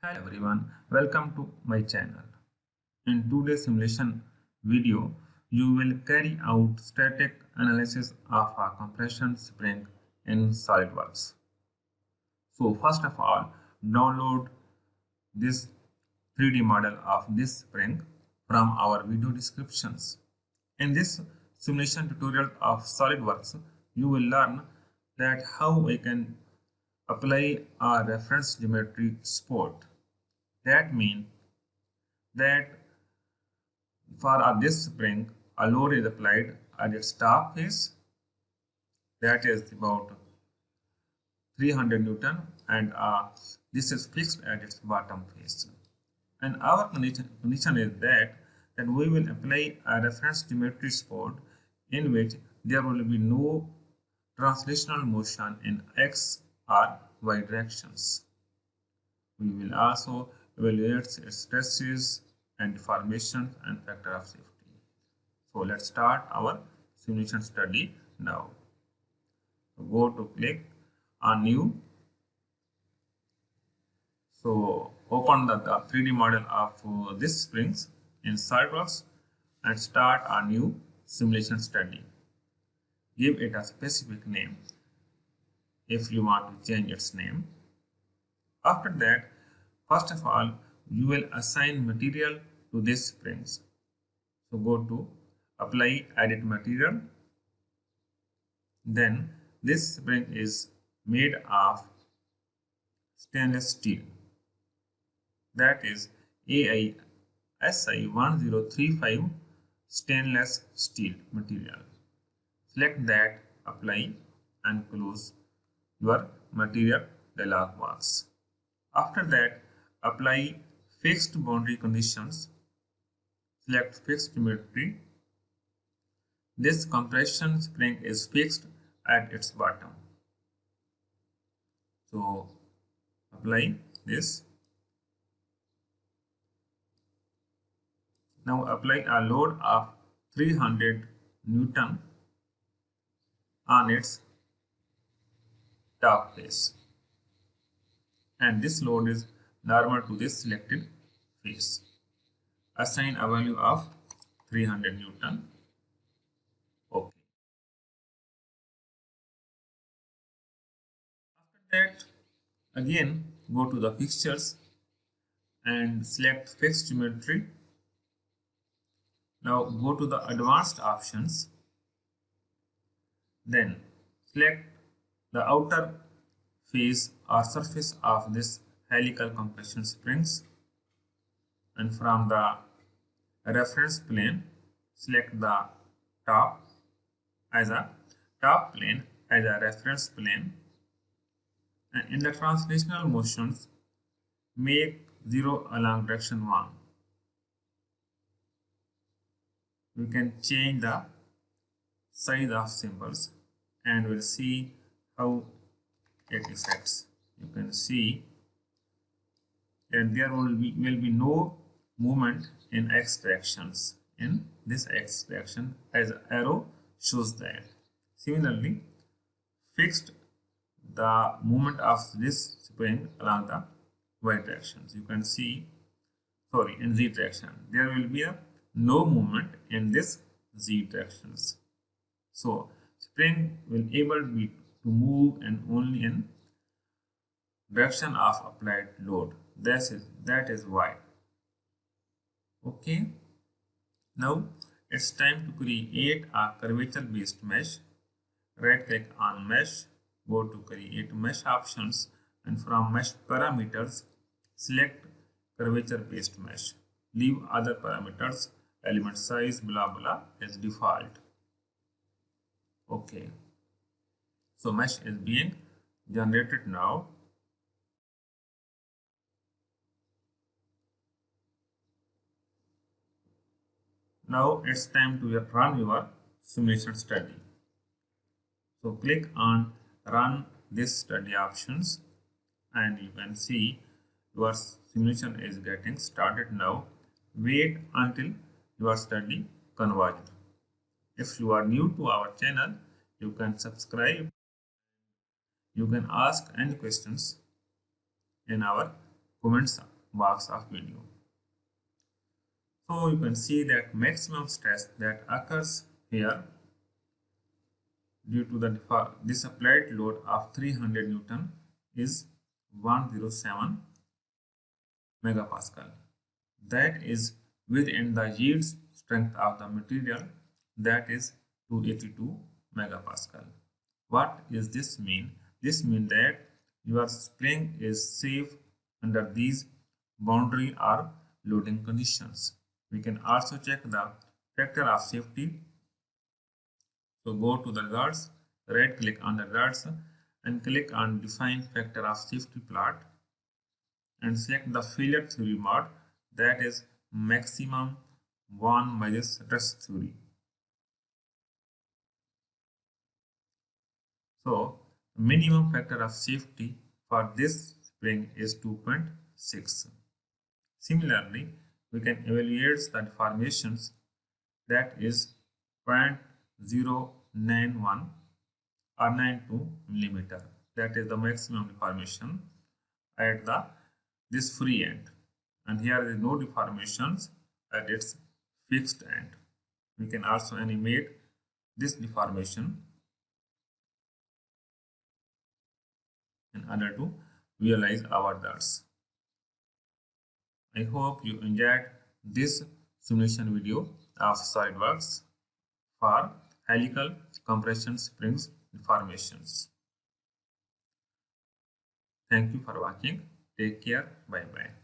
Hello everyone, welcome to my channel. In today's simulation video, you will carry out static analysis of a compression spring in Solidworks. So first of all, download this 3D model of this spring from our video descriptions. In this simulation tutorial of Solidworks, you will learn that how we can apply a reference geometry support. That means that for this spring, a load is applied at its top face, that is about 300 Newton, and this is fixed at its bottom face. And our condition is that we will apply a reference geometry support in which there will be no translational motion in x or y directions. We will also evaluate its stresses and deformations and factor of safety. So let's start our simulation study now. Go to click on new. So open the 3D model of this springs in Solidworks and start a new simulation study. Give it a specific name if you want to change its name. After that, first of all, you will assign material to these springs. So go to apply edit material. Then this spring is made of stainless steel, that is AISI 1035 stainless steel material. Select that, apply and close your material dialog box. After that, apply fixed boundary conditions. Select fixed geometry. This compression spring is fixed at its bottom. So apply this. Now apply a load of 300 Newton on its top face, and this load is normal to this selected face. Assign a value of 300 Newton. Okay. After that, again go to the fixtures and select fixed geometry. Now go to the advanced options. Then select the outer face or surface of this helical compression springs, and from the reference plane select the top as a top plane as a reference plane, and in the translational motions make 0 along direction 1. We can change the size of symbols and we'll see how it affects. You can see that there will be no movement in x directions in this x direction, as arrow shows that. Similarly, fixed the movement of this spring along the y directions. You can see, in z direction, there will be no movement in this z directions. So spring will able to move and only in direction of applied load. That is why. Okay. Now it's time to create a curvature based mesh. Right click on mesh, go to create mesh options, and from mesh parameters select curvature based mesh. Leave other parameters, element size, blah blah as default. Okay. So mesh is being generated now. Now it's time to run your simulation study. So click on run this study options and you can see your simulation is getting started now. Wait until your study converged. If you are new to our channel, you can subscribe. You can ask any questions in our comments box of video. So you can see that maximum stress that occurs here due to this applied load of 300 Newton is 107 megapascal. That is within the yield strength of the material, that is 282 megapascal. What does this mean? This means that your spring is safe under these boundary or loading conditions. We can also check the factor of safety. So go to the results, right click on the results and click on define factor of safety plot and select the failure theory mode, that is maximum 1 by the stress theory. So minimum factor of safety for this spring is 2.6. Similarly, we can evaluate the deformations, that is 0.091 or 92 millimeter. That is the maximum deformation at this free end, and here is no deformations at its fixed end. We can also animate this deformation in order to visualize our results. I hope you enjoyed this simulation video of Solidworks for helical compression springs deformations. Thank you for watching. Take care. Bye bye.